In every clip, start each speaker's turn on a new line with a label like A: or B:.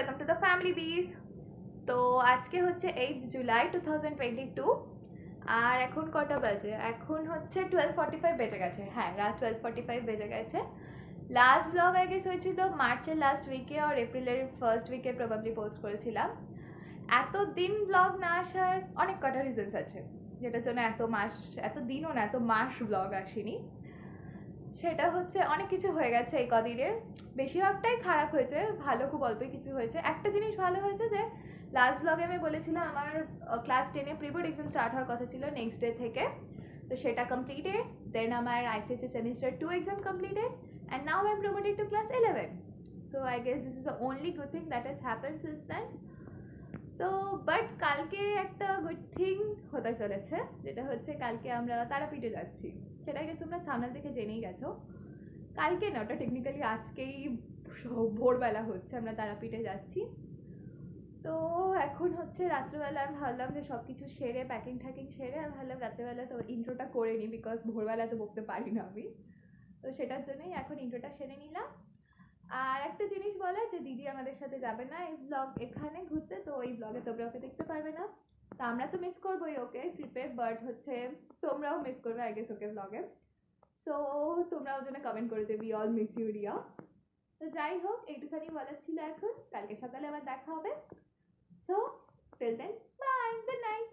A: Welcome to the family বিজ। তো আজকে হচ্ছে 8 জুলাই 2022 আর এখন কটা বাজে? এখন হচ্ছে 12:45 বেজে গেছে। হ্যাঁ, রাত 12:45 বেজে গেছে। লাস্ট ব্লগ আই গেস হয়েছিল মার্চের লাস্ট উইকে আর এপ্রিলের ফার্স্ট উইকে প্রবাবলি পোস্ট করেছিলাম। এত দিন ব্লগ না আসার অনেক কটা রিজনস আছে, যেটার জন্য এত দিনও না, এত মাস ব্লগ আসেনি। সেটা হচ্ছে অনেক কিছু হয়ে গেছে এই কদিনে, বেশিরভাগটাই খারাপ হয়েছে, ভালো খুব অল্পই কিছু হয়েছে। একটা জিনিস ভালো হয়েছে যে লাস্ট ব্লগে আমি বলেছিলাম আমার ক্লাস 10-এ প্রি বোর্ড এক্সাম স্টার্ট হওয়ার কথা ছিল নেক্সট ডে থেকে, তো সেটা কমপ্লিটেড। দেন আমার ICSE semester 2 exam completed and now I am promoted to class 11। So I guess this is the only good thing that has happened since then. তো but কালকে একটা গুড থিং হতে চলেছে, যেটা হচ্ছে কালকে আমরা তারাপীঠে যাচ্ছি। সেটা গেছে তোমরা থাম্বনেল দেখে জেনেই গেছো। কালকে না, ওটা টেকনিক্যালি আজকেই ভোরবেলা হচ্ছে, আমরা তারাপীঠে যাচ্ছি। তো এখন হচ্ছে রাত্রেবেলা আমি ভাবলাম যে সব কিছু সেরে প্যাকিং ট্যাকিং সেরে আমি ভাবলাম রাত্রেবেলা তো ইন্ট্রোটা করে নিই, বিকজ ভোরবেলা তো বকতে পারি না আমি। তো সেটার জন্যই এখন ইন্ট্রোটা সেরে নিলাম। আর একটা জিনিস বলার, যে দিদি আমাদের সাথে যাবে না এই ব্লগ এখানে ঘুরতে, তো এই ব্লগে তোমরা ওকে দেখতে পারবে না। তো আমরা তো মিস করবোই ওকে ট্রিপে, বাট হচ্ছে তোমরাও মিস করবে আই গেস ওকে ব্লগে। সো তোমরা ওর জন্য কমেন্ট করে যে we all miss you Riya. তো যাই হোক, এইটুখানি বলার ছিল। এখন কালকে সকালে আবার দেখা হবে। So till then bye, good night.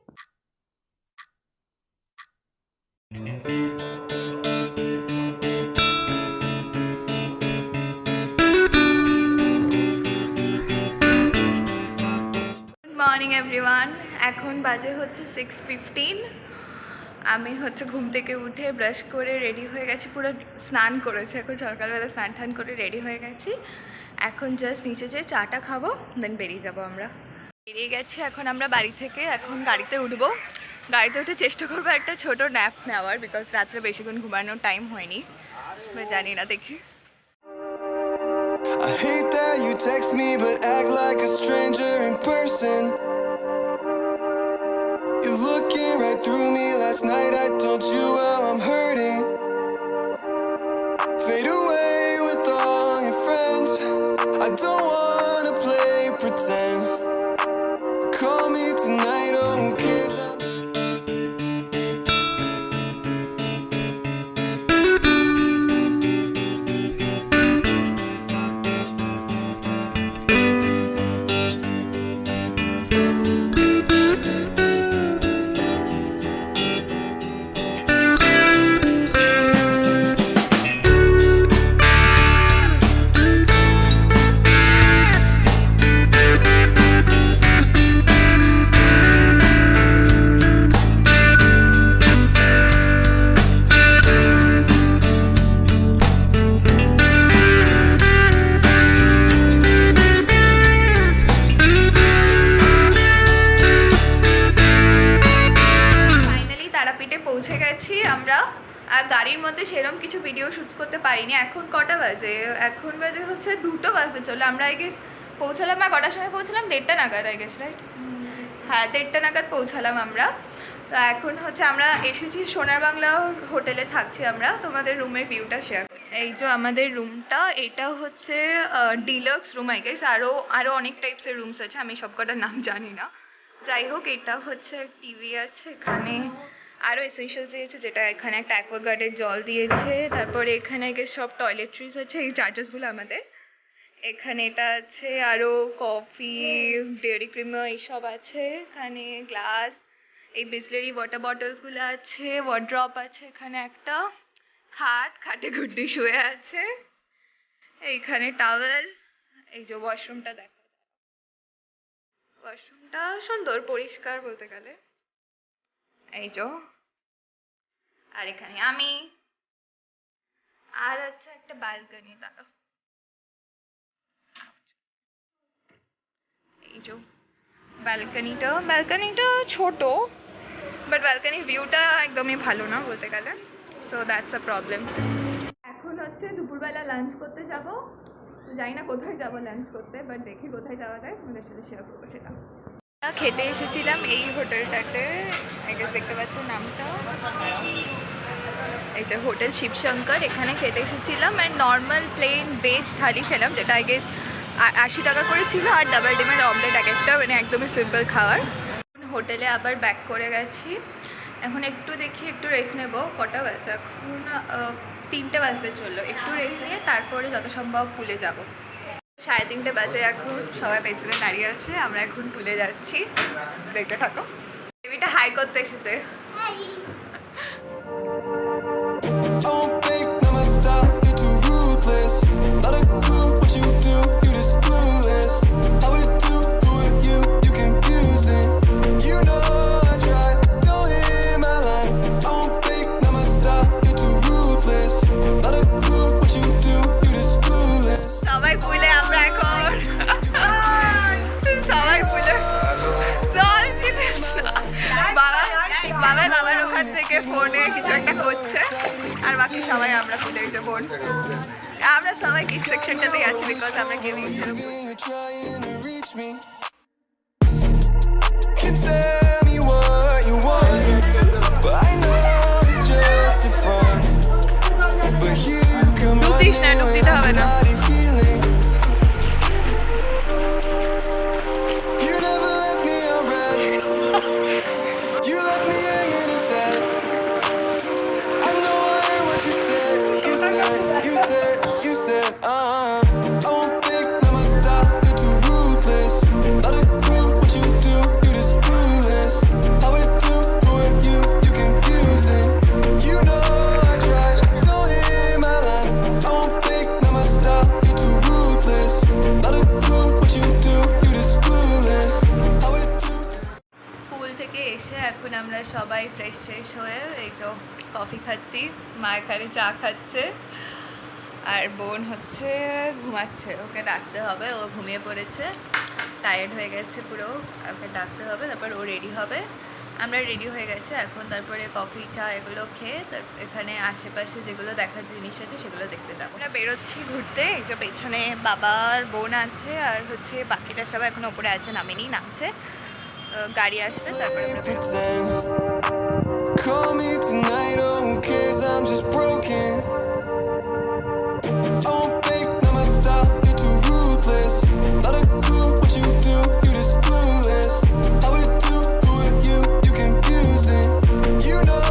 A: Morning everyone, এখন বাজে হচ্ছে 6:15। আমি হচ্ছে ঘুম থেকে উঠে ব্রাশ করে রেডি হয়ে গেছি, পুরো স্নান করেছি, এখন সকালবেলা স্নান টান করে রেডি হয়ে গেছি। এখন জাস্ট নিচে যেয়ে চাটা খাবো, দেন বেরিয়ে যাবো। আমরা বেরিয়ে গেছি এখন আমরা বাড়ি থেকে, এখন গাড়িতে উঠবো। গাড়িতে উঠে চেষ্টা করবো একটা ছোট ন্যাপ নেওয়ার, বিকজ রাত্রে বেশিক্ষণ ঘুমানোর টাইম হয়নি, জানি না, দেখি।
B: I hate that you text me but act like a stranger in person. You're looking right through me. Last night I told you how I'm hurting. Fade away with all your friends. I don't wanna play pretend. Call me tonight, oh who cares?
A: পৌঁছে গেছি আমরা। আর গাড়ির মধ্যে সেরকম কিছু video shoot করতে পারিনি। এখন কটা বাজে? এখন বাজে হচ্ছে 2টো বাজে চলে। আমরা আই গেস পৌঁছালাম, আর কটার সময় পৌঁছালাম? 1:30 নাগাদ আই গেস, রাইট? হ্যাঁ, 1:30 নাগাদ পৌঁছালাম আমরা। তো এখন হচ্ছে আমরা এসেছি সোনার বাংলা হোটেলে থাকছি আমরা। তোমাদের রুমের ভিউটা শেয়ার করছি। এই যে আমাদের রুমটা, এটা হচ্ছে ডিলাক্স রুম আই গেস। আরও অনেক টাইপসের রুমস আছে, আমি সব কটার নাম জানি না। যাই হোক, এটা হচ্ছে টিভি আছে এখানে, আরও এসেনশিয়ালস দিয়েছে, যেটা এখানে একটা অ্যাকোয়াগার্ডের জল দিয়েছে। তারপরে এখানে সব টয়লেট্রিজ আছে, এই চার্জেসগুলো আমাদের এখানে। এটা আছে আরও কফি, ডেয়ারি ক্রিম এইসব আছে এখানে, গ্লাস, এই বিসলেরি ওয়াটার বটলসগুলো আছে, ওয়ার্ড্রপ আছে এখানে, একটা খাটে গুড্ডি শুয়ে আছে, এইখানে টাওয়েল। এই যে ওয়াশরুমটা দেখো, ওয়াশরুমটা সুন্দর পরিষ্কার বলতে গেলে। এই যে, আর এখানে আমি, আর আছে একটা ব্যালকনি। দাঁড়াও, এই যে ব্যালকনিটা ছোট, বাট ব্যালকনির ভিউটা একদমই ভালো না বলতে গেলে। So that's a problem. এখন হচ্ছে দুপুরবেলা লাঞ্চ করতে যাব। জানি না কোথায় যাব লাঞ্চ করতে, বাট দেখি কোথায় যাওয়া যায়, তোমাদের সাথে শেয়ার করবো সেটা। খেতে এসেছিলাম এই হোটেলটাতে, আই গেস দেখতে পাচ্ছেন নামটা, এই যে হোটেল শিবশঙ্কর। এখানে খেতে এসেছিলাম অ্যান্ড নর্মাল প্লেন ভেজ থালি খেলাম, যেটা আই গেস আর 80 টাকা করে ছিল, আর ডাবল ডিমের অমলেট এক একটা, মানে একদমই সিম্পল খাবার। হোটেলে আবার ব্যাক করে গেছি। এখন একটু দেখি, একটু রেস্ট নেব। কটা বাজে এখন? 3টে বাজতে চললো। একটু রেস্ট নিয়ে তারপরে যত সম্ভব পুলে যাব। 3:30 বাজে এখন। সবাই পেছনে দাঁড়িয়ে আছে, আমরা এখন পুলে যাচ্ছি। দেখতে থাকো। বেবিটা হাই করতে এসেছে।
B: I won't fake, not my style, you're too ruthless. Not a clue what you do, you just clueless. How it do it, you confusing. You know I tried, go in my line. I won't fake, not my style, you're too ruthless. Not a clue what you do, you just clueless.
A: সবাই পুলে আমরা এখন। সবাই পুলে চল জিনিস না। বাবার ওখান থেকে ফোনে কিছু একটা করছে, আর বাকি সবাই আমরা পুলে যে বোন। আমরা সবাই গিফট সেকশনটাতেই আছি, বিকজ আমরা কেউ
B: You're trying to reach me. Can tell me what you want, but I know it's just a front. But here you come
A: ডুব দিস না, ডুব দিতে হবে না।
B: body healing. You never left me on red. You left me hanging instead. I know I heard what you said. You said, I won't fake, not my style, you're too ruthless. Not a clue what you do, you just clueless. How it do it, you confusing. You know I tried, go in my line. I won't fake, not my style, you're too ruthless. Not a clue what you do, you just clueless. How it do.
A: পুল থেকে এসে এখন আমরা সবাই fresh হয়ে এই যে coffee খাচ্ছি। মা এখানে চা খাচ্ছে, আর বোন হচ্ছে ঘুমাচ্ছে। ওকে ডাকতে হবে, ও ঘুমিয়ে পড়েছে, টায়ার্ড হয়ে গেছে পুরো। ওকে ডাকতে হবে, তারপর ও রেডি হবে। আমরা রেডি হয়ে গেছে এখন। তারপরে কফি চা এগুলো খেয়ে এখানে আশেপাশে যেগুলো দেখার জিনিস আছে সেগুলো দেখতে যাবো। আমরা বেরোচ্ছি ঘুরতে। এই যে পেছনে বাবার বোন আছে, আর হচ্ছে বাকিটা সবাই এখন ওপরে আছে, নামেনি, নামছে। গাড়ি আসলে তারপরে আমরা বেরোবো।
B: Pretend. Call me tonight, oh who cares, I'm just broken. I won't fake, not my style, you're too ruthless. Not a clue what you do, you just clueless. How it do it, you confusing. You know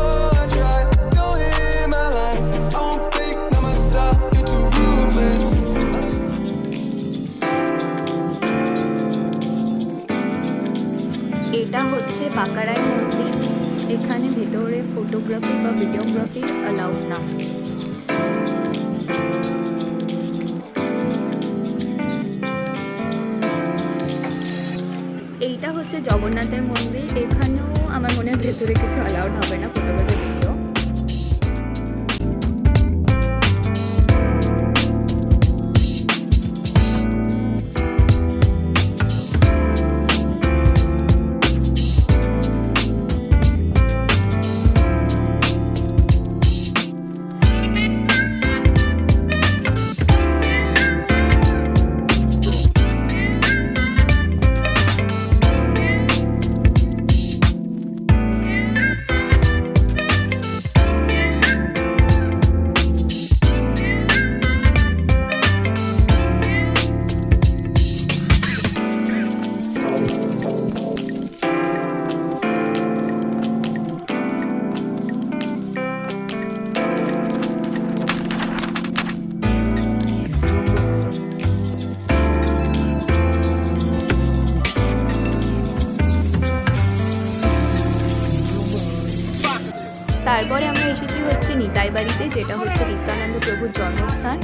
B: I tried, go in my line. I won't fake, not my style, you're too ruthless.
A: এটা হচ্ছে পাকারাই মন্দির। এখানে ভেতরে photography বা videography allowed না। এইটা হচ্ছে জগন্নাথের মন্দির। এখানেও আমার মনে হয় ভেতরে কিছু অ্যালাউড হবে না, ফটোগ্রাফি ভিডিও। তারপরে আমরা এসেছি হচ্ছে নিতাই বাড়িতে, যেটা হচ্ছে নিত্যানন্দ প্রভুর জন্মস্থান।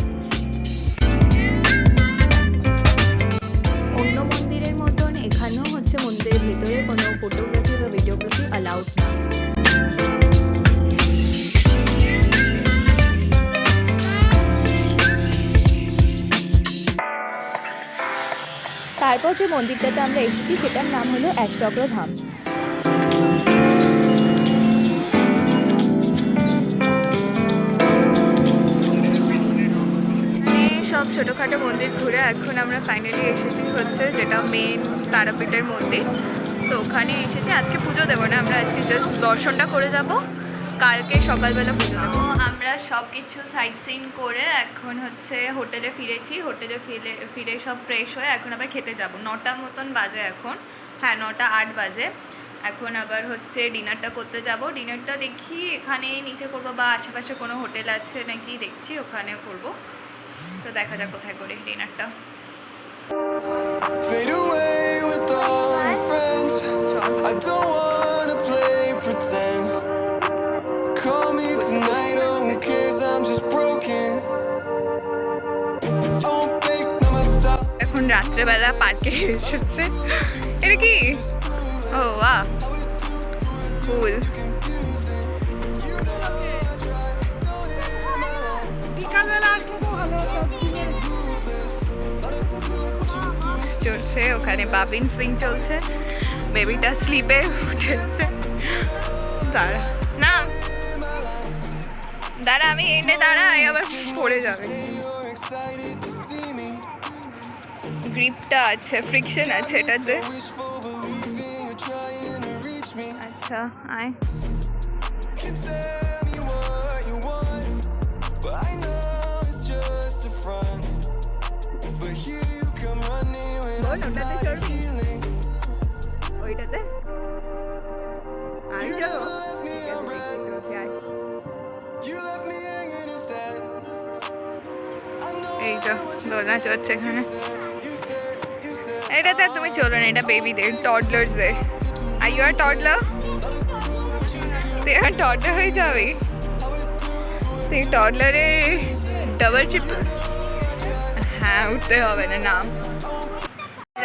A: অন্য মন্দিরের মতন এখানেও হচ্ছে মন্দিরের ভিতরে কোনো ফটোগ্রাফি বা ভিডিওগ্রাফি অ্যালাউড না। তারপর যে মন্দিরটাতে আমরা এসেছি সেটার নাম হলো একচক্র ধাম। সব ছোটোখাটো মন্দির ঘুরে এখন আমরা ফাইনালি এসেছি হচ্ছে যেটা মেন তারাপীঠের মন্দির। তো ওখানে এসেছি। আজকে পুজো দেবো না, আমরা আজকে জাস্ট দর্শনটা করে যাব। কালকে সকালবেলা পুজো দেবো। আমরা সব কিছু সাইট সিন করে এখন হচ্ছে হোটেলে ফিরেছি। হোটেলে ফিরে সব ফ্রেশ হয়ে এখন আবার খেতে যাব। 9টা মতন বাজে এখন, হ্যাঁ 9টা 8 বাজে। এখন আবার হচ্ছে ডিনারটা করতে যাব। ডিনারটা দেখি এখানে নিচে করবো বা আশেপাশে কোনো হোটেল আছে নাকি দেখছি, ওখানে করব। তো দেখা যাক কোথায় করি ডিনারটা।
B: Fade away with all your friends. I don't wanna play pretend. Call me tonight, oh who cares, I'm just broken. Oh babe, now my stop.
A: এখন রাত্রেবেলা পার্কে এসেছে। এটা কি? ও বাহ, কুল। চলছে ওখানে বাবিন সুইং চলছে, বেবিটা স্লিপে উঠেছে। দাঁড়া না, দাঁড়া আমি এনে দাঁড়াই, আবার পড়ে যাবে।
B: You're excited to see me.
A: গ্রিপটা আছে, ফ্রিকশন আছে এটাতে।
B: Wishful believing you're trying to reach me.
A: আচ্ছা আয়।
B: Can tell me what you want, but I know it's just a front. But here you come running when I
A: বল ওটাতে
B: start
A: চড়বি?
B: healing.
A: ওইটাতে আমি
B: You
A: যাবো।
B: never left me on red.
A: ওকে, আয়।
B: You left me hanging instead. I know
A: এই তো দোলনা চলছে এখানে।
B: you said
A: এটাতে তুমি চলো না, এটা বেবিদের, টডলার্সদের। আর ইউ আর টডলার, তুই আর টডলার হয়ে যাবি। তুই টডলারে ডাবল ট্রিপল, হ্যাঁ উঠতে হবে না নাম।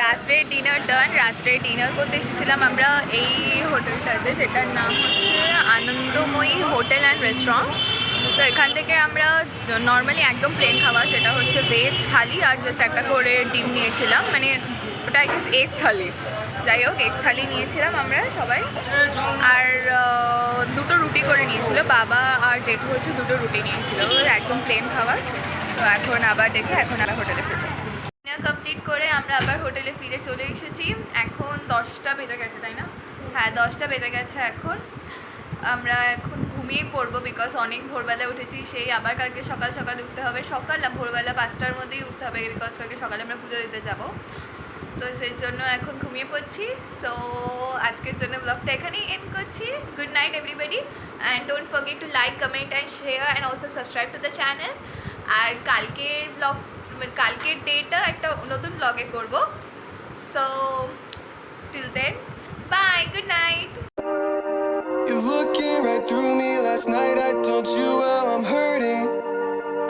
A: রাত্রে ডিনার ডান। রাত্রে ডিনার করতে এসেছিলাম আমরা এই হোটেলটাতে, যেটার নাম হচ্ছে আনন্দময়ী হোটেল অ্যান্ড রেস্টুরেন্ট। তো এখান থেকে আমরা নর্মালি একদম প্লেন খাবার, যেটা হচ্ছে ভেজ থালি আর জাস্ট একটা করে ডিম নিয়েছিলাম, মানে ওটা আই গেস এগ থালি। যাই হোক, এগ থালি নিয়েছিলাম আমরা সবাই, আর দুটো রুটি করে নিয়েছিল বাবা, আর জেঠু হচ্ছে দুটো রুটি নিয়েছিল, একদম প্লেন খাবার। তো এখন আবার দেখে এখন আবার হোটেলে ফিরবো। ডিনার কমপ্লিট করে আমরা আবার হোটেলে ফিরে চলে এসেছি। এখন 10টা বেজে গেছে, তাই না? হ্যাঁ 10টা বেজে গেছে এখন। আমরা এখন ঘুমিয়ে পড়বো, বিকজ অনেক ভোরবেলা উঠেছি। সেই আবার কালকে সকাল সকাল উঠতে হবে, সকাল না ভোরবেলা 5টার মধ্যেই উঠতে হবে, বিকজ কালকে সকালে আমরা পুজো দিতে যাব। তো সেই জন্য এখন ঘুমিয়ে পড়ছি। সো আজকের জন্য ব্লগটা এখানেই এন্ড করছি। Good night everybody, and don't forget to like, comment and share and also subscribe to the channel. আর কালকের ব্লগ, কালকের ডেটা একটা নতুন ব্লগে করব। So till then bye, good night.
B: you're looking right through me. Last night I told you how I'm hurting.